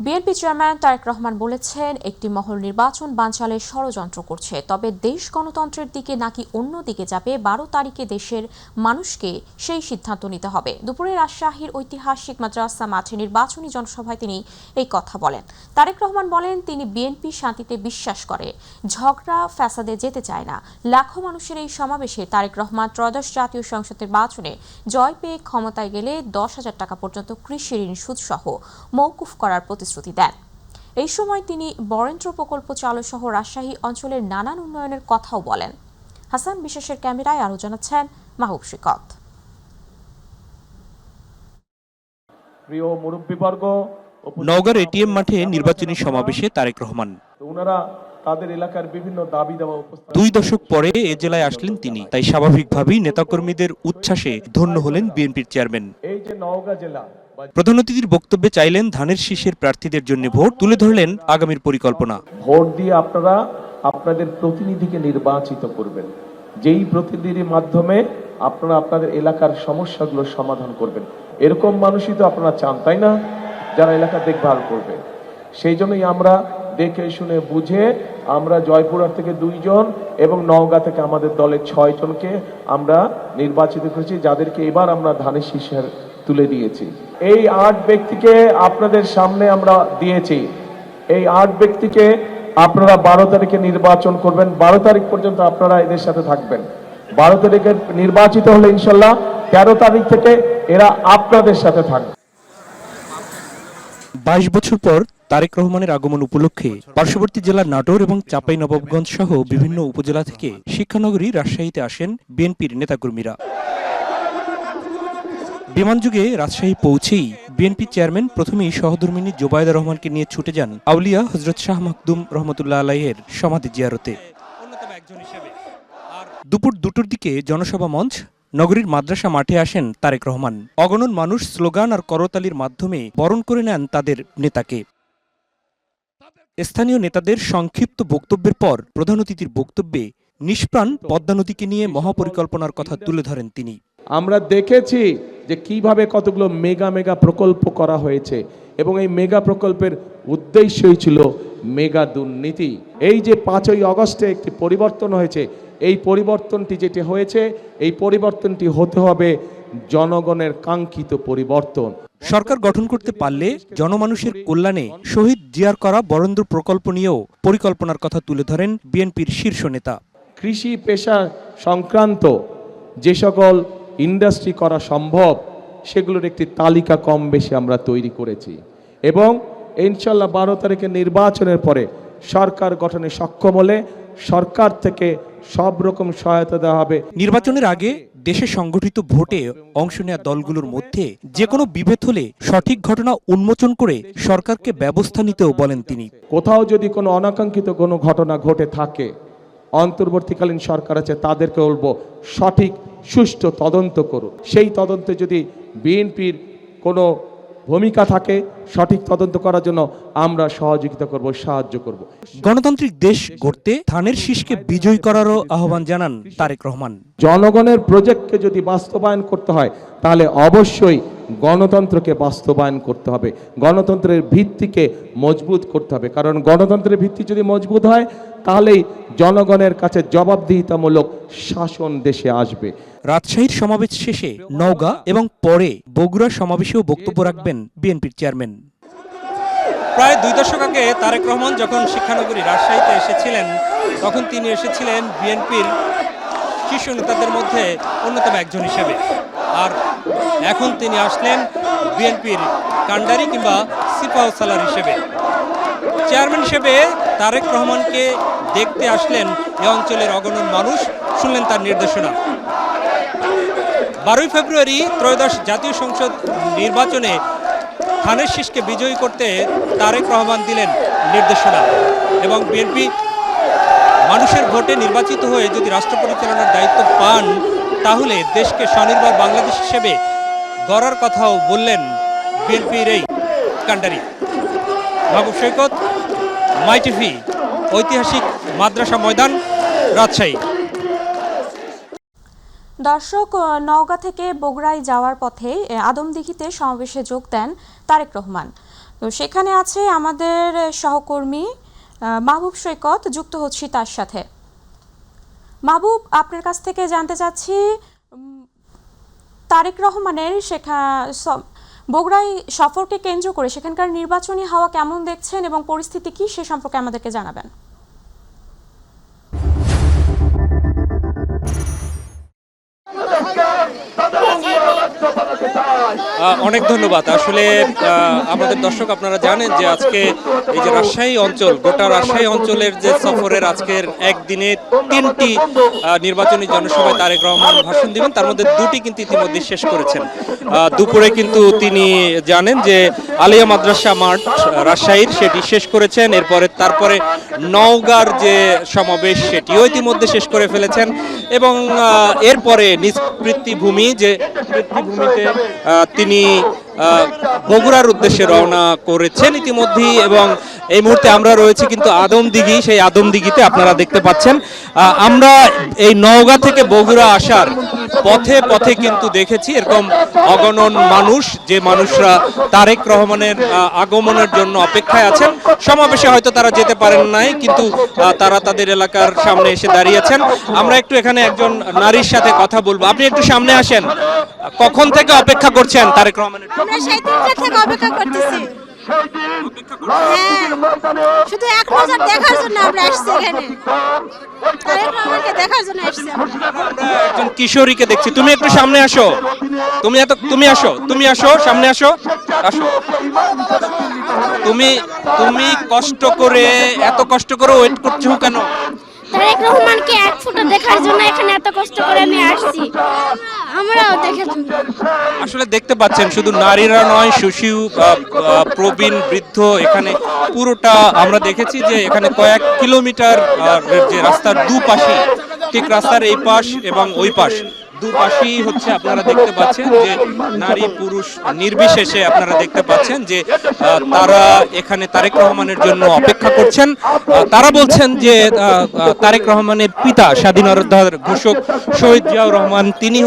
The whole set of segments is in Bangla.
বিএনপি চেয়ারম্যান তারেক রহমান বলেছেন, একটি মহল নির্বাচন বানচালের ষড়যন্ত্র করছে। তবে দেশ গণতন্ত্রের দিকে নাকি অন্য দিকে যাবে ১২ তারিখে দেশের মানুষকে সেই সিদ্ধান্ত নিতে হবে। দুপুরে রাজশাহীর ঐতিহাসিক মাদ্রাসা মাঠে নির্বাচনী জনসভায় তিনি এই কথা বলেন। তারেক রহমান বলেন, তিনি বিএনপি শান্তিতে বিশ্বাস করে, ঝগড়া ফ্যাসাদে যেতে চায় না। লাখো মানুষের এই সমাবেশে তারেক রহমান ত্রয়োদশ জাতীয় সংসদ নির্বাচনে জয় পেয়ে ক্ষমতায় গেলে ১০,০০০ টাকা পর্যন্ত কৃষি ঋণ সুদসহ মওকুফ করার প্রতিশ্রুতি দেন। এই সময় তিনি বরেন্দ্র প্রকল্প চালু সহ রাজশাহী অঞ্চলের নানান উন্নয়নের কথাও বলেন। হাসান বিশ্বাসের ক্যামেরায় আরও জানাচ্ছেন মাহবুব শিকত। নওগাঁর এটিএম মাঠে নির্বাচনী সমাবেশে তারেক রহমান। তাদের এলাকার বিভিন্ন দাবি দাওয়া ২ দশক পরে এ জেলায় আসলেন তিনি, তাই স্বাভাবিকভাবেই নেতাকর্মীদের উচ্ছ্বাসে ধন্য হলেন বিএনপির চেয়ারম্যান। এই যে নওগাঁ জেলা প্রধান অতিথির বক্তব্যে চাইলেন ধানের শীষের প্রার্থীদের জন্য ভোট, তুলে ধরলেন আগামীর পরিকল্পনা। ভোট দিয়ে আপনারা আপনাদের প্রতিনিধিকে নির্বাচিত করবেন, যেই প্রতিনিধির মাধ্যমে আপনারা আপনাদের এলাকার সমস্যাগুলো সমাধান করবেন। এরকম মানুষই তো আপনারা চান, তাই না, যারা এলাকা দেখভাল করবে। সেই জন্যই আমরা দেখে শুনে বুঝে আমরা জয়পুরহাট থেকে 2 জন এবং নওগাঁ থেকে আমাদের দলের 6 জনকে আমরা নির্বাচিত করেছি, যাদেরকে এবার আমরা ধানের শীষের তুলে দিয়েছি। এই 8 ব্যক্তিকে আপনাদের সামনে আমরা দিয়েছি। এই 8 ব্যক্তিকে আপনারা 12 তারিখে নির্বাচন করবেন। 12 তারিখ পর্যন্ত আপনারা এদের সাথে থাকবেন। 12 তারিখে নির্বাচিত হলে ইনশাল্লাহ 13 তারিখ থেকে এরা আপনাদের সাথে থাকবে। 22 বছর পর তারেক রহমানের আগমন উপলক্ষে পার্শ্ববর্তী জেলার নাটোর এবং চাঁপাইনবাবগঞ্জ সহ বিভিন্ন উপজেলা থেকে শিক্ষানগরী রাজশাহীতে আসেন বিএনপির নেতাকর্মীরা। বিমানযোগে রাজশাহী পৌঁছেই বিএনপি চেয়ারম্যান প্রথমেই সহধর্মিনী জোবায়দা রহমানকে নিয়ে ছুটে যান আউলিয়া হযরত শাহ মাকদুম রহমতুল্লাহ আলাইহির সমাধি জিয়ারতে। দুপুর 2টোর দিকে জনসভা মঞ্চ নগরীর মাদ্রাসা মাঠে আসেন তারেক রহমান। অগণন মানুষ স্লোগান আর করতালির মাধ্যমে বরণ করে নেন তাদের নেতাকে। স্থানীয় নেতাদের সংক্ষিপ্ত বক্তব্যের পর প্রধান অতিথির বক্তব্যে নিষ্প্রাণ পদ্মা নদীকে নিয়ে মহাপরিকল্পনার কথা তুলে ধরেন তিনি। আমরা দেখেছি যে কিভাবে কতগুলো মেগা প্রকল্প করা হয়েছে এবং এই মেগা প্রকল্পের উদ্দেশ্যই ছিল মেগা দুর্নীতি। এই যে 5ই আগস্টে একটি পরিবর্তন হয়েছে, এই পরিবর্তনটি যেটি হয়েছে, এই পরিবর্তনটি হতে হবে জনগণের কাঙ্ক্ষিত পরিবর্তন। সরকার গঠন করতে পারলে জনমানুষের কল্যাণে শহীদ জিয়ার করা বরেন্দ্র প্রকল্প নিয়েও পরিকল্পনার কথা তুলে ধরেন বিএনপির শীর্ষ নেতা। কৃষি পেশা সংক্রান্ত যে সকল ইন্ডাস্ট্রি করা সম্ভব সেগুলোর একটি তালিকা কম বেশি আমরা তৈরি করেছি এবং ইনশাল্লাহ 12 তারিখে নির্বাচনের পরে সরকার গঠনে সক্ষম হলে সরকার থেকে সব রকম সহায়তা দেওয়া হবে। নির্বাচনের আগে দেশে সংগঠিত ভোটে অংশ নেওয়া দলগুলোর মধ্যে যে কোনো বিভেদ হলে সঠিক ঘটনা উন্মোচন করে সরকারকে ব্যবস্থা নিতেও বলেন তিনি। কোথাও যদি কোনো অনাকাঙ্ক্ষিত কোনো ঘটনা ঘটে থাকে, অন্তর্বর্তীকালীন সরকার আছে, তাদেরকে বলবো সঠিক সুষ্ঠু তদন্ত করুন। সেই তদন্তে যদি বিএনপির কোনো ভূমিকা থাকে, সঠিক তদন্ত করার জন্য আমরা সহযোগিতা করব, সাহায্য করব। গণতান্ত্রিক দেশ গড়তে ধানের শীষকে বিজয়ী করারও আহ্বান জানান তারেক রহমান। জনগণের প্রজেক্টকে যদি বাস্তবায়ন করতে হয় তাহলে অবশ্যই গণতন্ত্রকে বাস্তবায়ন করতে হবে, গণতন্ত্রের ভিত্তিকে মজবুত করতে হবে। কারণ গণতন্ত্রের ভিত্তি যদি মজবুত হয় তাহলেই জনগণের কাছে জবাবদিহিতামূলক শাসন দেশে আসবে। রাজশাহীর সমাবেশ শেষে নওগাঁ এবং পরে বগুড়া সমাবেশেও বক্তব্য রাখবেন বিএনপির চেয়ারম্যান। প্রায় 2 দশক আগে তারেক রহমান যখন শিক্ষানগরী রাজশাহীতে এসেছিলেন, তখন তিনি এসেছিলেন বিএনপির শীর্ষ নেতাদের মধ্যে অন্যতম একজন হিসেবে, আর এখন তিনি আসলেন বিএনপির কাণ্ডারি কিংবা সিপাহসালার হিসেবে। চেয়ারম্যান হিসেবে তারেক রহমানকে দেখতে আসলেন এ অঞ্চলের অগণন মানুষ, শুনলেন তার নির্দেশনা। 12ই ফেব্রুয়ারি ত্রয়োদশ জাতীয় সংসদ নির্বাচনে ধানের শীষকে বিজয়ী করতে তারেক রহমান দিলেন নির্দেশনা এবং বিএনপি মানুষের ভোটে নির্বাচিত হয়ে যদি রাষ্ট্র পরিচালনার দায়িত্ব পান তাহলে দেশকে স্বনির্ভর বাংলাদেশ হিসেবে গড়ার কথাও বললেন বিএনপির এই কাণ্ডারি। মাহবুব সৈকত, মাই টিভি, ঐতিহাসিক মাদ্রাসা ময়দান, রাজশাহী। দর্শক, নওগাঁ থেকে বগুড়ায় যাওয়ার পথে আদমদীঘিতে সমাবেশে যোগ দেন তারেক রহমান। তো সেখানে আছে আমাদের সহকর্মী মাহবুব সৈকত, যুক্ত হচ্ছি তার সাথে। মাহবুব, আপনার কাছ থেকে জানতে চাচ্ছি তারেক রহমানের বগুড়ায় সফরকে কেন্দ্র করে সেখানকার নির্বাচনী হাওয়া কেমন দেখছেন এবং পরিস্থিতি কি সে সম্পর্কে আমাদেরকে জানাবেন। অনেক ধন্যবাদ। আসলে আমাদের দর্শক আপনারা জানেন যে আজকে এই যে রাজশাহী অঞ্চল, গোটা রাজশাহী অঞ্চলের যে সফরের আজকের একদিনে 3টি নির্বাচনী জনসভায় তারেক রহমান ভাষণ দিবেন, তার মধ্যে 2টি কিন্তু ইতিমধ্যে শেষ করেছেন। দুপুরে কিন্তু তিনি জানেন যে আলিয়া মাদ্রাসা মাঠ রাজশাহীর সেটি শেষ করেছেন, তারপরে নওগাঁর যে সমাবেশ সেটিও ইতিমধ্যে শেষ করে ফেলেছেন এবং এরপরে নিজ পিতৃভূমি যে পিতৃভূমিতে তিনি বগুড়ার উদ্দেশ্যে রওনা করেছেন ইতিমধ্যেই। এবং এই মুহূর্তে আমরা রয়েছি কিন্তু আদমদিঘি, সেই আদমদিঘিতে আপনারা দেখতে পাচ্ছেন। আমরা এই নওগাঁ থেকে বগুড়া আসার পথে পথে কিন্তু দেখেছি এরকম অগণন মানুষ, যে মানুষরা তারেক রহমানের আগমনের জন্য অপেক্ষায় আছেন। সমাবেশে হয়তো তারা যেতে পারেন নাই, কিন্তু তারা তাদের এলাকার সামনে এসে দাঁড়িয়েছেন। আমরা একটু এখানে একজন নারীর সাথে কথা বলবো। আপনি একটু সামনে আসেন। কখন থেকে অপেক্ষা করছেন তারেক রহমানের? আমরা সেই 3টা থেকে অপেক্ষা করতেছি। হ্যাঁ, শুধু এক নজর দেখার জন্য আমরা আসছি এখানে। তারেক রহমানকে দেখার জন্য আসছি আমরা। একজন কিশোরীকে দেখছি। তুমি একটু সামনে আসো। তুমি আসো সামনে আসো। তুমি এত কষ্ট করে ওয়েট করছো কেন? তারেক রহমানকে এক ফোঁটা দেখার জন্য এখানে এত কষ্ট করে আমি আসছি। আমরাও দেখে আসলে দেখতে পাচ্ছেন শুধু নারীরা নয়, শিশু, প্রবীণ, বৃদ্ধ, এখানে পুরোটা আমরা দেখেছি যে এখানে কয়েক কিলোমিটার যে রাস্তার দুপাশে, ঠিক রাস্তার এই পাশ এবং ওই পাশ দুপাশেই হচ্ছে আপনারা দেখতে পাচ্ছেন যে নারী পুরুষ নির্বিশেষে আপনারা দেখতে পাচ্ছেন যে তারা এখানে তারেক রহমানের জন্য অপেক্ষা করছেন। তারা বলছেন যে তারেক রহমানের পিতা, স্বাধীনতার ঘোষক শহীদ জিয়াউর রহমান, তিনি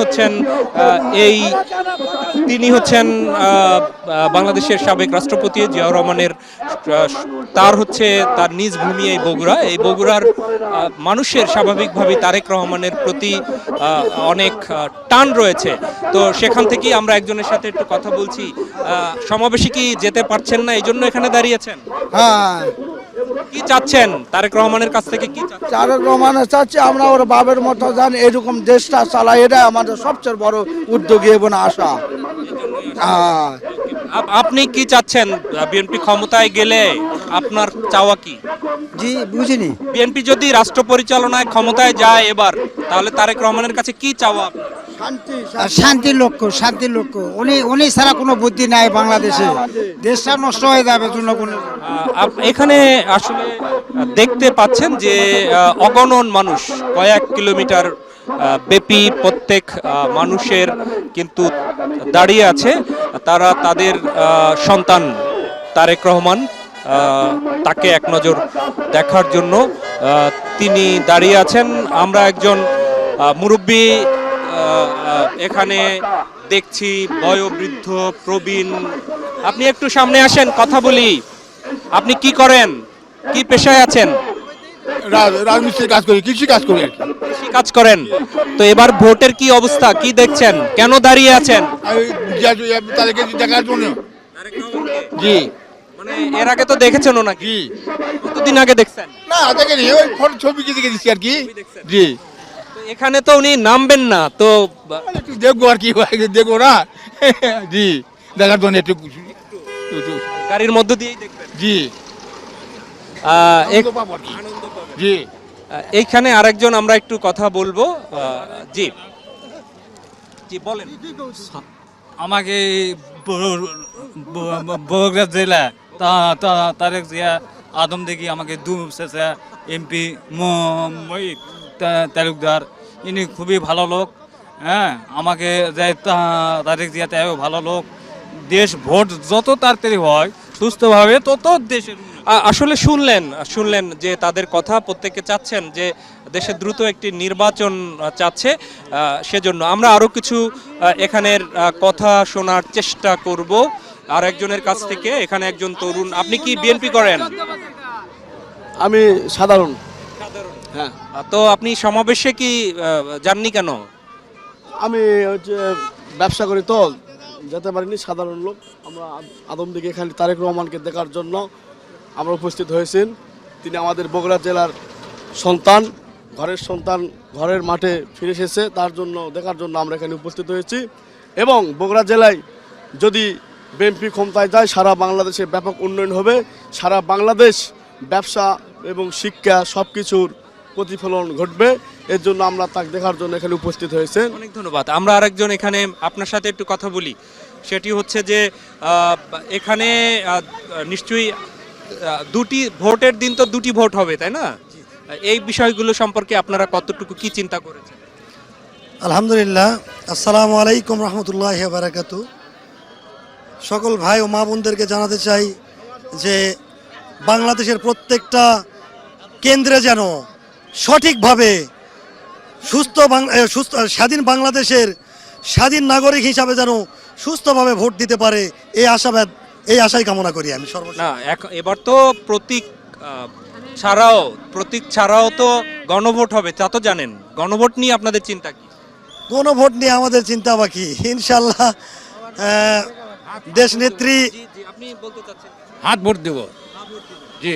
হচ্ছেন বাংলাদেশের সাবেক রাষ্ট্রপতি জিয়াউর রহমানের তার নিজ ভূমি এই বগুড়া। এই বগুড়ার মানুষের স্বাভাবিকভাবে তারেক রহমানের প্রতি অনেক টান রয়েছে। তো সেখান থেকেই আমরা একজনের সাথে একটু কথা বলছি। সমাবেশে কি যেতে পারছেন না, এই জন্য এখানে দাঁড়িয়েছেন? হ্যাঁ, কি চাচ্ছেন তারেক রহমানের কাছ থেকে? কি চাচ্ছেন? তারেক রহমানের চাচ্ছি আমরা ওর বাবের মতো জানি এরকম দেশটা চালাই, এটা আমাদের সবচেয়ে বড় উদ্যোগী এবং আশা। হ্যাঁ, আপনি কি চাচ্ছেন বিএনপি ক্ষমতায় গেলে আপনার চাওয়া কি? জি বুঝিনি। বিএনপি যদি রাষ্ট্র পরিচালনায় ক্ষমতায় যায় এবার, তাহলে তারেক রহমানের কাছে কি চাওয়া? শান্তির লক্ষ্য। উনি ছাড়া কোনো বুদ্ধি নাই বাংলাদেশে। দেশটা নষ্ট হয়ে যাবে জনগণের। এখানে আসলে দেখতে পাচ্ছেন যে অগণন মানুষ, কয়েক কিলোমিটার ব্যাপী প্রত্যেক মানুষের কিন্তু দাঁড়িয়ে আছে। তারা তাদের সন্তান তারেক রহমান, তাকে এক নজর দেখার জন্য তিনি দাঁড়িয়ে আছেন। আমরা একজন মুরব্বী এখানে দেখছি, বয়োবৃদ্ধ, প্রবীণ। আপনি একটু সামনে আসেন, কথা বলি। আপনি কি করেন, কি পেশায় আছেন? রাজমিস্ত্রির কাজ করি, কৃষি কাজ করি আর কি। কৃষি কাজ করেন। তো এবার ভোটের কি অবস্থা, কি দেখছেন, কেন দাঁড়িয়ে আছেন? তাদেরকে দেখার জন্য। জি, মানে এর আগে তো দেখেছেন নাকি? কতদিন আগে দেখছেন? না দেখেনি, ওই ছবি দেখে দিচ্ছি আর কি। জি, এখানে তো উনি নামবেন না, তো একটু দেখবো আর কি, দেখবো না। জি, দেখার জন্য একটু গাড়ির মধ্য দিয়েই দেখবেন। জি, পাবো আর কি। জি, এইখানে আরেকজন আমরা একটু কথা বলবো। জি জি বলেন। আমাকে বগুড়া জেলা তারেক জিয়া আদমদিঘি আমাকে এমপি তালুকদার, ইনি খুবই ভালো লোক। হ্যাঁ, আমাকে তারেক জিয়া তাও ভালো লোক। দেশ ভোট যত তাড়াতাড়ি হয় সুস্থভাবে তত দেশের আসলে শুনলেন যে তাদের কথা, প্রত্যেকে চাচ্ছেন যে দেশে দ্রুত একটি নির্বাচন চাচ্ছে। সেজন্য আমরা আরো কিছু এখানের কথা শোনার চেষ্টা করব। আর একজনের কাছ থেকে। এখানে একজন তরুণ, আপনি কি বিএনপি করেন? আমি সাধারণ। হ্যাঁ, তো আপনি সমাবেশে কি যাননি কেন? আমি হচ্ছে ব্যবসা করি তো যেতে পারিনি, সাধারণ লোক। আমরা আদমদিঘি এখানে তারেক রহমানকে দেখার জন্য আমরা উপস্থিত হয়েছেন। তিনি আমাদের বগুড়া জেলার সন্তান, ঘরের সন্তান, ঘরের মাঠে ফিরে এসেছে, তার জন্য দেখার জন্য আমরা এখানে উপস্থিত হয়েছি। এবং বগুড়া জেলায় যদি বিএনপি ক্ষমতায় যায়, সারা বাংলাদেশে ব্যাপক উন্নয়ন হবে। সারা বাংলাদেশ ব্যবসা এবং শিক্ষা সব কিছুর প্রতিফলন ঘটবে। এর জন্য আমরা তাকে দেখার জন্য এখানে উপস্থিত হয়েছেন। অনেক ধন্যবাদ। আমরা আরেকজন এখানে আপনার সাথে একটু কথা বলি। সেটি হচ্ছে যে এখানে নিশ্চয়ই দুটি ভোটের দিন তো দুটি ভোট হবে, তাই না? এই বিষয়গুলো সম্পর্কে আপনারা কতটুকু কি চিন্তা করেছেন? আলহামদুলিল্লাহ, আসসালামু আলাইকুম রহমতুল্লাহি ওয়া বারাকাতুহু। সকল ভাই ও মা বোনদেরকে জানাতে চাই যে বাংলাদেশের প্রত্যেকটা কেন্দ্রে যেন সঠিকভাবে সুস্থ স্বাধীন বাংলাদেশের স্বাধীন নাগরিক হিসাবে যেন সুস্থভাবে ভোট দিতে পারে, এই আশাই কামনা করি আমি সর্বশেষ। না, এবার তো প্রতীক ছাড়াও তো গণভোট হবে, তা তো জানেন। গণভোট নিয়ে আপনাদের চিন্তা কি? গণভোট নিয়ে আমাদের চিন্তা বাকি, ইনশাল্লাহ দেশ নেত্রী। আপনি বলতে চাচ্ছেন হাত ভোট দেব। জি,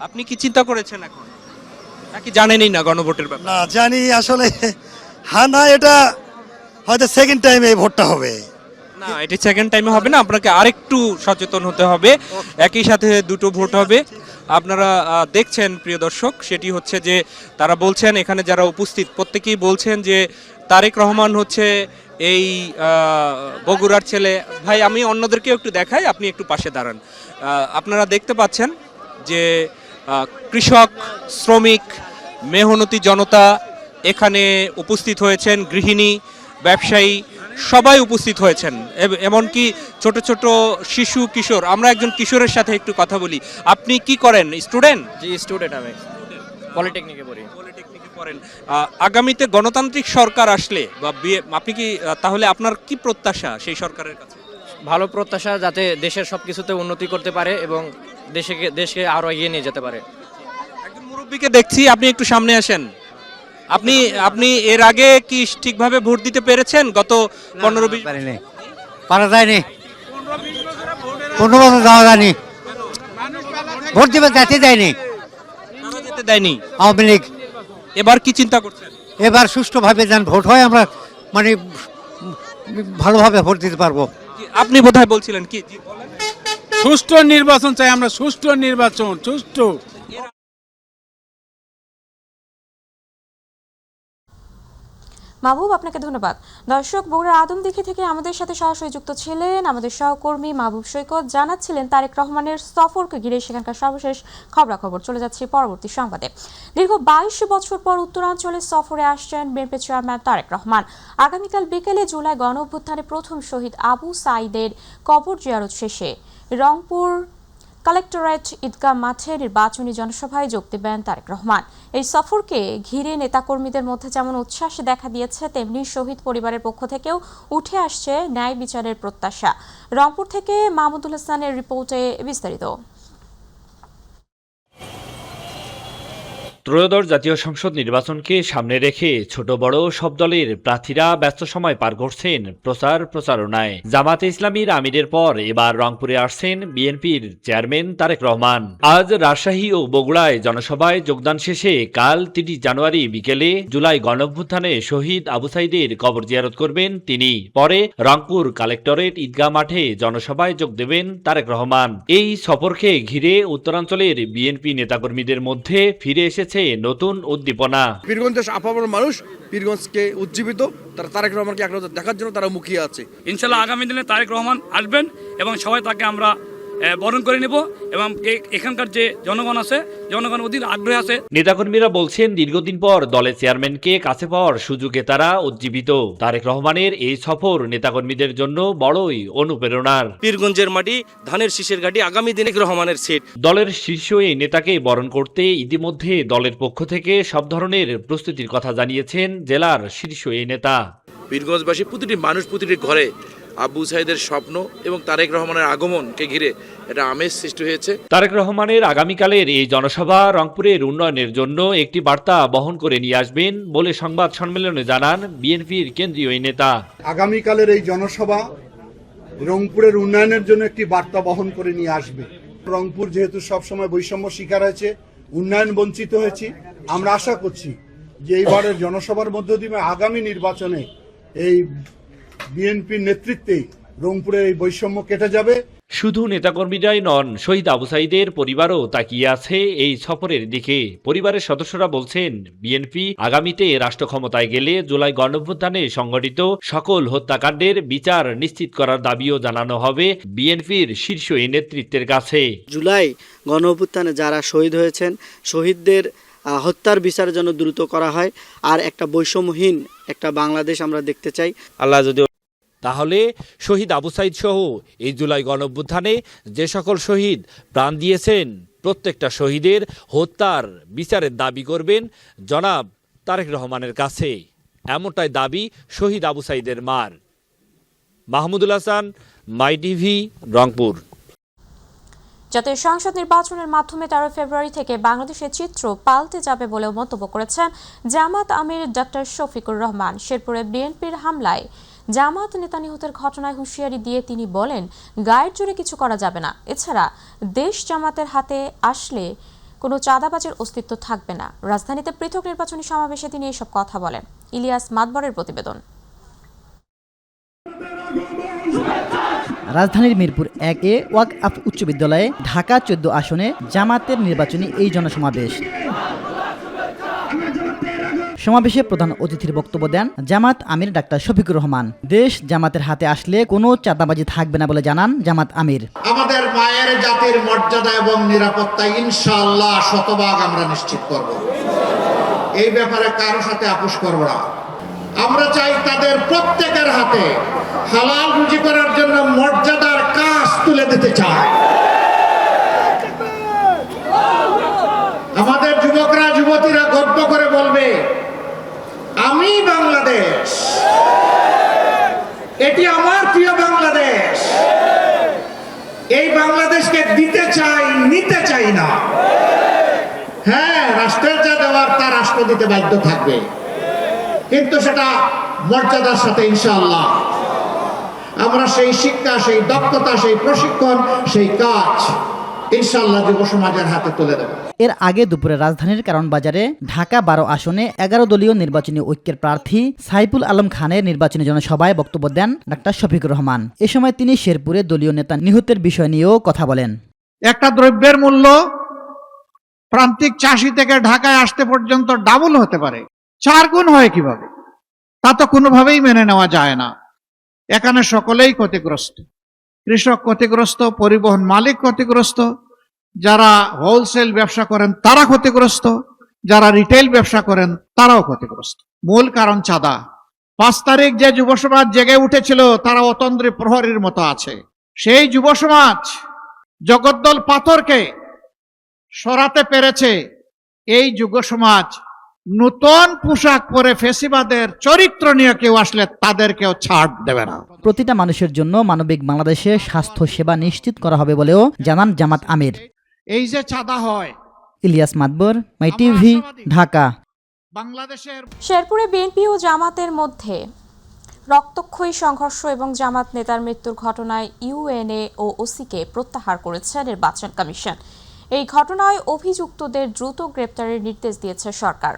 আপনি কি চিন্তা করেছেন এখন, নাকি জানেনই না গণভোটের ব্যাপারে? না জানি আসলে, হ্যাঁ না, এটা হয়তো সেকেন্ড টাইম এই ভোটটা হবে। না, এটি সেকেন্ড টাইমে হবে না, আপনাকে আরেকটু সচেতন হতে হবে। একই সাথে দুটো ভোট হবে। আপনারা দেখছেন প্রিয় দর্শক, সেটি হচ্ছে যে তারা বলছেন, এখানে যারা উপস্থিত প্রত্যেকেই বলছেন যে তারেক রহমান হচ্ছে এই বগুড়ার ছেলে। ভাই, আমি অন্যদেরকেও একটু দেখাই, আপনি একটু পাশে দাঁড়ান। আপনারা দেখতে পাচ্ছেন যে কৃষক, শ্রমিক, মেহনতি জনতা এখানে উপস্থিত হয়েছেন, গৃহিণী, ব্যবসায়ী সবাই উপস্থিত হয়েছেন, এমনকি ছোট ছোট শিশু, কিশোর। আমরা একজন কিশোরের সাথে একটু কথা বলি। আপনি কি করেন? স্টুডেন্ট? জি, স্টুডেন্ট, আমি পলিটেকনিকে পড়ি। পলিটেকনিকে পড়েন। আগামীতে গণতান্ত্রিক সরকার আসলে বা আপনি কি তাহলে আপনার কি প্রত্যাশা সেই সরকারের কাছে? ভালো প্রত্যাশা, যাতে দেশের সব কিছুতে উন্নতি করতে পারে এবং দেশকে আরো এগিয়ে নিয়ে যেতে পারে। একজন মুরব্বীকে দেখছি, আপনি একটু সামনে আসেন। আপনি এর আগে কি ঠিকভাবে ভোট দিতে পেরেছেন? গত 15-20 পারা যায়নি, 15 বছর যাওয়া যায়নি, ভোট দিবে যেতে দেয়নি, যেতে দেয়নি আওয়ামী লীগ। এবার কি চিন্তা করছেন? এবার সুষ্ঠুভাবে যেন ভোট হয়, আমরা মানে ভালোভাবে ভোট দিতে পারবো। আপনি বোধহয় বলছিলেন কি? সুষ্ঠু নির্বাচন চাই আমরা, সুষ্ঠু নির্বাচন, সুষ্ঠু। মাহবুব, আপনাকে ধন্যবাদ। দর্শক, বগুড়ার আদমদীঘি থেকে আমাদের সাথে সরাসরি যুক্ত ছিলেন আমাদের সহকর্মী মাহবুব সৈকত। জানাচ্ছিলেন তারেক রহমানের সফরকে ঘিরে সেখানকার সর্বশেষ খবরাখবর। চলে যাচ্ছে পরবর্তী সংবাদে। দীর্ঘ 22 বছর পর উত্তরাঞ্চলে সফরে আসছেন বিএনপি চেয়ারম্যান তারেক রহমান। আগামীকাল বিকেলে জুলাই গণ অভ্যুত্থানে প্রথম শহীদ আবু সাঈদের কবর জিয়ারত শেষে রংপুর কালেক্টরেট ঈদগাহ মাঠে নির্বাচনী জনসভায় যোগ দেবেন তারেক রহমান। এই সফরকে ঘিরে নেতাকর্মীদের মধ্যে যেমন উচ্ছ্বাস দেখা দিয়েছে, তেমনি শহীদ পরিবারের পক্ষ থেকেও উঠে আসছে ন্যায় বিচারের প্রত্যাশা। রংপুর থেকে মাহমুদুল হাসানের রিপোর্টে বিস্তারিত। ত্রয়োদশ জাতীয় সংসদ নির্বাচনকে সামনে রেখে ছোট বড় সব দলের প্রার্থীরা ব্যস্ত সময় পার করছেন প্রচারণায়। জামাতে ইসলামীর আমিরের পর এবার রংপুরে আসছেন বিএনপির চেয়ারম্যান তারেক রহমান। আজ রাজশাহী ও বগুড়ায় জনসভায় যোগদান শেষে কাল ৩০ জানুয়ারি বিকেলে জুলাই গণঅভ্যুত্থানে শহীদ আবু সাঈদের কবর জিয়ারত করবেন তিনি। পরে রংপুর কালেক্টরেট ঈদগাহ মাঠে জনসভায় যোগ দেবেন তারেক রহমান। এই সফরকে ঘিরে উত্তরাঞ্চলের বিএনপি নেতাকর্মীদের মধ্যে ফিরে এসেছে নতুন উদ্দীপনা। পীরগঞ্জের আপামর মানুষ পীরগঞ্জকে উজ্জীবিত, তারা তারেক রহমানকে এক নজর দেখার জন্য তারা মুখিয়ে আছে। ইনশাআল্লাহ আগামী দিনে তারেক রহমান আসবেন এবং সবাই তাকে আমরা বরণ করে নেব এবং এখানকার যে জনগণ আছে, জনগণ অধীর আগ্রহ আছে। নেতাকর্মীরা বলছেন, দীর্ঘদিন পর দলের চেয়ারম্যানকে কাছে পাওয়ার সুযোগে তারা উজ্জীবিত। তারেক রহমানের এই সফর নেতাকর্মীদের জন্য বড়ই অনুপ্রেরণার। পীরগঞ্জের মাটি, ধানের শীষের ঘাটি, আগামী দিনে রহমানের সিট। দলের শীর্ষ এই নেতাকে বরণ করতে ইতিমধ্যে দলের পক্ষ থেকে সব ধরনের প্রস্তুতির কথা জানিয়েছেন জেলার শীর্ষ এই নেতা। পীরগঞ্জবাসী প্রতিটি মানুষ প্রতিটি ঘরে আবু সাইদের স্বপ্ন এবং তারেক রহমানের আগমনকে ঘিরে এটা আমেজ সৃষ্টি হয়েছে। তারেক রহমানের আগামীকালের এই জনসভা রংপুরের উন্নয়নের জন্য একটি বার্তা বহন করে নিয়ে আসবেন বলে সংবাদ সম্মেলনে জানান বিএনপির কেন্দ্রীয় এই নেতা। আগামীকালের এই জনসভা রংপুরের উন্নয়নের জন্য একটি বার্তা বহন করে নিয়ে আসবে। রংপুর যেহেতু সবসময় বৈষম্য শিকার হয়েছে, উন্নয়ন বঞ্চিত হয়েছি, আমরা আশা করছি যে এইবারের জনসভার মধ্য দিয়ে আগামী নির্বাচনে এই বিএনপির নেতৃত্বে রংপুরের এই বৈষম্য কেটে যাবে। শুধু নেতাকর্মীরাই নন, শহীদ আবু সাইদের পরিবারও তাকিয়ে আছে এই সফরের দিকে। পরিবারের সদস্যরা বলছেন, বিএনপি আগামীতে রাষ্ট্র ক্ষমতায় গেলে জুলাই গণঅভ্যুত্থানে সংঘটিত সকল হত্যাকাণ্ডের বিচার নিশ্চিত করার দাবিও জানানো হবে বিএনপির শীর্ষ এই নেতৃত্বের কাছে। জুলাই গণঅভ্যুত্থানে যারা শহীদ হয়েছেন, শহীদদের হত্যার বিচারের জন্য দ্রুত করা হয়, আর একটা বৈষম্যহীন একটা বাংলাদেশ আমরা দেখতে চাই। আল্লাহ যদি তাহলে শহীদ আবু সাইদ সহ এই জুলাই গণঅভ্যুত্থানে যে সকল শহীদ প্রাণ দিয়েছেন প্রত্যেকটা শহীদের হত্যার বিচারের দাবি করবেন জনাব তারেক রহমানের কাছে। এমনটাই দাবি শহীদ আবু সাইদের মার। মাহমুদুল হাসান, মাই টিভি, রংপুর। জাতীয় সংসদ নির্বাচনের মাধ্যমে 13 ফেব্রুয়ারি থেকে বাংলাদেশের চিত্র পাল্টে যাবে বলেও মন্তব্য করেছেন জামাত আমির ডক্টর শফিকুর রহমান। শেরপুরে বিএনপির হামলায় জামাত নেতা নিহতের ঘটনায় হুঁশিয়ারি দিয়ে তিনি বলেন, গায়ের জোরে কিছু করা যাবে না। এছাড়া দেশ জামাতের হাতে আসলে কোনো চাঁদাবাজের অস্তিত্ব থাকবে না। রাজধানীতে পৃথক নির্বাচনী সমাবেশে তিনি এসব কথা বলেন। ইলিয়াস মাতবরের প্রতিবেদন। রাজধানীর মিরপুর 1-এ ওয়াকআফ উচ্চ বিদ্যালয়ে ঢাকা 14 আসনে জামাতের নির্বাচনী এই জনসমাবেশ। সমাবেশে প্রধান অতিথির বক্তব্য দেন জামাত আমির ডাক্তার শফিকুর রহমান। দেশ জামাতের হাতে আসলে কোনো চাঁদাবাজি থাকবে না বলে জানান জামাত আমির। আমাদের মায়ের জাতির মর্যাদা এবং নিরাপত্তা ইনশাআল্লাহ শতভাগ আমরা নিশ্চিত করব। এই ব্যাপারে কারো সাথে আপোষ করব না। আমরা চাই তাদের প্রত্যেকের হাতে হালাল রুজি করার জন্য মর্যাদার কাজ তুলে দিতে চাই। আমাদের যুবকরা যুবতীরা গর্ব করে বলবে, আমি বাংলাদেশ, এটি আমার প্রিয় বাংলাদেশ। এই বাংলাদেশকে দিতে চাই, নিতে চাই না। হ্যাঁ, রাষ্ট্রের যা দেওয়ার তা রাষ্ট্র দিতে বাধ্য থাকবে, কিন্তু সেটা মর্যাদার সাথে ইনশাআল্লাহ। আমরা সেই শিক্ষা, সেই দক্ষতা, সেই প্রশিক্ষণ, সেই কাজ ইনশাআল্লাহ যুব সমাজের হাতে তুলে দেব। এর আগে দুপুরে রাজধানীর কারণ বাজারে ঢাকা 12 আসনে 11 দলীয় নির্বাচনী ঐক্যের প্রার্থী সাইফুল আলম খানের নির্বাচনী জনসভায় বক্তব্য দেন ডাক্তার শফিকুর রহমান। এ সময় তিনি শেরপুরে দলীয় নেতা নিহতের বিষয় নিয়েও কথা বলেন। একটা দ্রব্যের মূল্য প্রান্তিক চাষি থেকে ঢাকায় আসতে পর্যন্ত ডাবল হতে পারে, 4 গুণ হয় কিভাবে? তা তো কোনোভাবেই মেনে নেওয়া যায় না। এখানে সকলেই ক্ষতিগ্রস্ত। কৃষক ক্ষতিগ্রস্ত, পরিবহন মালিক ক্ষতিগ্রস্ত, যারা হোলসেল ব্যবসা করেন তারা ক্ষতিগ্রস্ত, যারা রিটেল ব্যবসা করেন তারাও ক্ষতিগ্রস্ত। মূল কারণ চাঁদা। 5 তারিখ যে যুব সমাজ জেগে উঠেছিল তারা অতন্দ্রী প্রহরীর মতো আছে। সেই যুব সমাজ জগদ্দল পাথরকে সরাতে পেরেছে। এই যুব সমাজ নতুন পোশাক পরে ফেসিবাদের চরিত্র নিয়ে কেউ আসলে তাদেরকেও ছাড় দেবে না। প্রতিটা মানুষের জন্য মানবিক বাংলাদেশে স্বাস্থ্য সেবা নিশ্চিত করা হবে বলেও জানান জামাত আমির। এই যে চাঁদা হয়। ইলিয়াস মাতবর, মাই টিভি, ঢাকা। শেরপুরে বিএনপি ও জামাতের মধ্যে রক্তক্ষয়ী সংঘর্ষ এবং জামাত নেতার মৃত্যুর ঘটনায় ইউএনএ ও ওসিকে প্রত্যাহার করেছে নির্বাচন কমিশন। এই ঘটনায় অভিযুক্তদের দ্রুত গ্রেপ্তারের নির্দেশ দিয়েছে সরকার।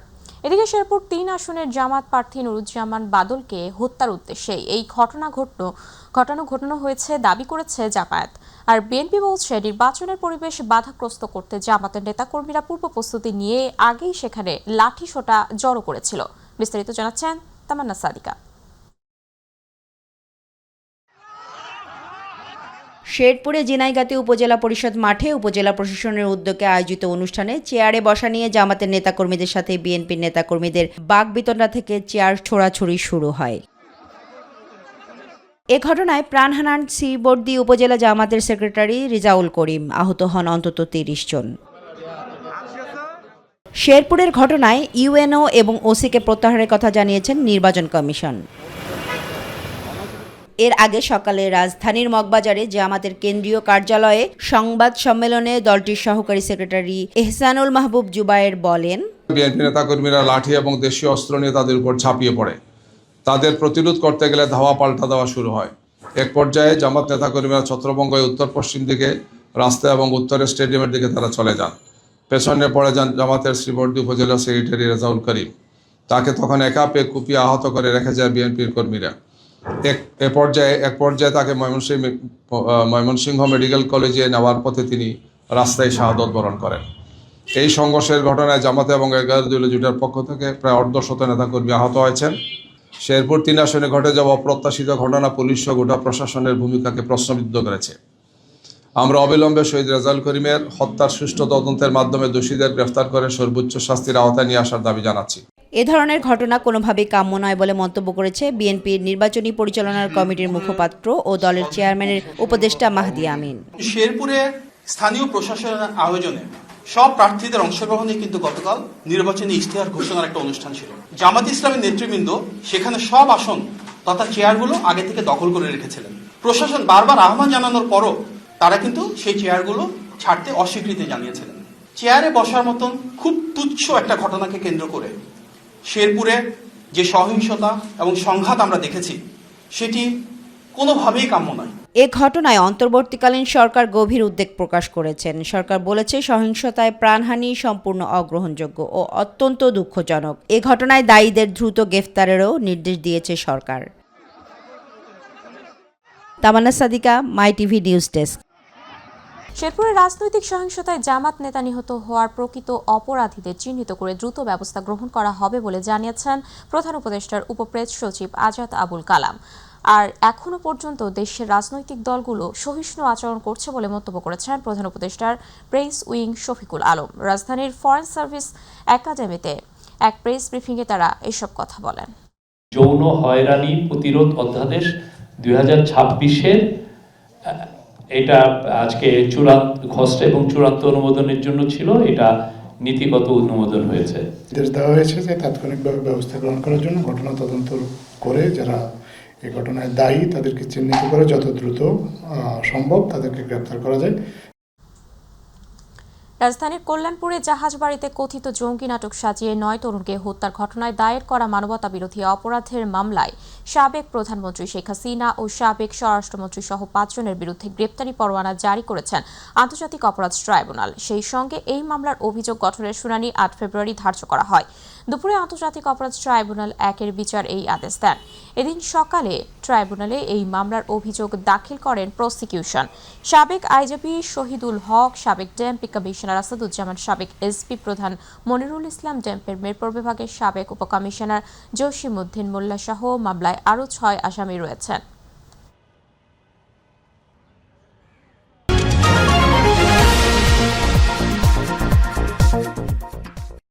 এদিকে শেরপুর 3 আসনের জামাত প্রার্থী নুরুজ্জামান বাদলকে হত্যার উদ্দেশ্যে এই ঘটনা হয়েছে দাবি করেছে জামায়াত। আর বিএনপি বলছে নির্বাচনের পরিবেশ বাধাগ্রস্ত করতে জামাতের নেতাকর্মীরা পূর্ব প্রস্তুতি নিয়ে আগেই সেখানে লাঠিসোঁটা জড়ো করেছিল। বিস্তারিত জানাচ্ছেন তামান্না সাদিকা। শেরপুরে জিনাইগাতি উপজেলা পরিষদ মাঠে উপজেলা প্রশাসনের উদ্যোগে আয়োজিত অনুষ্ঠানে চেয়ারে বসা নিয়ে জামাতের নেতাকর্মীদের সাথে বিএনপির নেতাকর্মীদের বাকবিতণ্ডা থেকে চেয়ার ছোড়াছুড়ি শুরু হয়। এ ঘটনায় প্রাণ হারান শ্রীবর্দী উপজেলা জামাতের সেক্রেটারি রিজাউল করিম। আহত হন অন্তত 30 জন। শেরপুরের ঘটনায় ইউএনও এবং ওসিকে প্রত্যাহারের কথা জানিয়েছেন নির্বাচন কমিশন। এর আগে সকালে রাজধানীর মগবাজারে জামাতের কেন্দ্রীয় কার্যালয়ে সংবাদ সম্মেলনে দলটির সহকারী সেক্রেটারি এহসানুল মাহবুব জুবায়ের বলেন, বিএনপি নেতাকর্মীরা লাঠি এবং দেশীয় অস্ত্র নিয়ে তাদের উপর ঝাঁপিয়ে পড়ে। তাদের প্রতিরোধ করতে গেলে ধাওয়া পাল্টা দেওয়া শুরু হয়। এক পর্যায়ে জামাত নেতাকর্মীরা ছত্রভঙ্গের উত্তর পশ্চিম দিকে রাস্তা এবং উত্তরের স্টেডিয়ামের দিকে তারা চলে যান। পেছনে পড়ে যান জামাতের শ্রীবর্দী উপজেলা সেক্রেটারি রেজাউল করিম। তাকে তখন একা পেয়ে কুপিয়ে আহত করে রেখে যায় বিএনপির কর্মীরা। এক পর্যায়ে তাকে ময়মনসিংহ মেডিকেল কলেজে নেওয়ার পথে তিনি রাস্তায় শাহাদত বরণ করেন। এই সংঘর্ষের ঘটনায় জামাত এবং 11 দলীয় জোটের পক্ষ থেকে প্রায় 150 নেতাকর্মী আহত হয়েছেন। শেরপুর 3 আসনে ঘটে যাওয়া অপ্রত্যাশিত ঘটনা পুলিশ ও গোটা প্রশাসনের ভূমিকাকে প্রশ্নবিদ্ধ করেছে। আমরা অবিলম্বে শহীদ রেজাউল করিমের হত্যার সুষ্ঠু তদন্তের মাধ্যমে দোষীদের গ্রেফতার করে সর্বোচ্চ শাস্তির আওতায় নিয়ে আসার দাবি জানাচ্ছি। এ ধরনের ঘটনা কোনোভাবেই কাম্য নয় বলে মন্তব্য করেছে বিএনপির নির্বাচনী পরিচালনার কমিটির মুখপাত্র ও দলের চেয়ারম্যানের উপদেষ্টা মাহদি আমিন। শেরপুরে স্থানীয় প্রশাসনের আয়োজনে সব প্রার্থীদের অংশগ্রহণে কিন্তু গতকাল নির্বাচনী ইশতেহার ঘোষণার একটা অনুষ্ঠান ছিল। জামাত ইসলামের নেতৃবৃন্দ সেখানে সব আসন তথা চেয়ারগুলো আগে থেকে দখল করে রেখেছিলেন। প্রশাসন বারবার আহ্বান জানানোর পরও তারা কিন্তু সেই চেয়ারগুলো ছাড়তে অস্বীকৃতি জানিয়েছিলেন। চেয়ারে বসার মতন খুব তুচ্ছ একটা ঘটনাকে কেন্দ্র করে শেরপুরে যে সহিংসতা এবং সংঘাত আমরা দেখেছি সেটি কোনোভাবেই কাম্য নয়। এ ঘটনায় অন্তর্বর্তীকালীন সরকার গভীর উদ্বেগ প্রকাশ করেছেন। সরকার বলেছে সহিংসতায় প্রাণহানি সম্পূর্ণ অগ্রহণযোগ্য ও অত্যন্ত দুঃখজনক। এ ঘটনায় দায়ীদের দ্রুত গ্রেফতারেরও নির্দেশ দিয়েছে সরকার। তামান্না সাদিকা, মাই টিভি নিউজ ডেস্ক। শেরপুরে রাজনৈতিক সহিংসতায় জামাত নেতা নিহত হওয়ার প্রকৃত অপরাধীদের চিহ্নিত করে দ্রুত ব্যবস্থা গ্রহণ করা হবে বলে জানিয়েছেন প্রধান উপদেষ্টার উপপ্রেস সচিব আজাদ আবুল কালাম। আর এখনো পর্যন্ত দেশের রাজনৈতিক দলগুলো সহিষ্ণু আচরণ করছে বলে মন্তব্য করেছেন প্রধান উপদেষ্টার প্রেস উইং শফিকুল আলম। রাজধানীর ফরেন সার্ভিস একাডেমিতে এক প্রেস ব্রিফিংয়ে তারা এসব কথা বলেন। যৌন হয়রানি প্রতিরোধ অধ্যাদেশ 2026-এর এটা আজকে খসড়া এবং চূড়ান্ত অনুমোদনের জন্য ছিল, এটা নীতিগত অনুমোদন হয়েছে। নির্দেশ দেওয়া হয়েছে যে তাৎক্ষণিকভাবে ব্যবস্থা গ্রহণ করার জন্য, ঘটনা তদন্ত করে যারা এই ঘটনায় দায়ী তাদেরকে চিহ্নিত করে যত দ্রুত সম্ভব তাদেরকে গ্রেপ্তার করা যায়। রাজধানীর কল্যাণপুরে জাহাজবাড়িতে কথিত জঙ্গি নাটক সাজিয়ে 9 তরুণকে হত্যার ঘটনায় দায়ের করা মানবতাবিরোধী অপরাধের মামলায় সাবেক প্রধানমন্ত্রী শেখ হাসিনা ও সাবেক স্বরাষ্ট্রমন্ত্রী সহ 5 জনের বিরুদ্ধে গ্রেপ্তারি পরোয়ানা জারি করেছেন আন্তর্জাতিক অপরাধ ট্রাইব্যুনাল। সেই সঙ্গে এই মামলার অভিযোগ গঠনের শুনানি 8 ফেব্রুয়ারি ধার্য করা হয়। দুপুরে আন্তর্জাতিক অপরাধ ট্রাইব্যুনাল 1-এর বিচার এই আদেশ দেন। এদিন সকালে ট্রাইব্যুনালে এই মামলার অভিযোগ দাখিল করেন প্রসিকিউশন। সাবেক আইজিপি শহীদুল হক, সাবেক ডেম্পি কমিশনার আসাদুজ্জামান, সাবেক এসপি প্রধান মনিরুল ইসলাম, ডেম্পের মিরপুর বিভাগের সাবেক উপকমিশনার জসিমউদ্দিন মোল্লা সহ মামলায় আরও 6 আসামি রয়েছেন।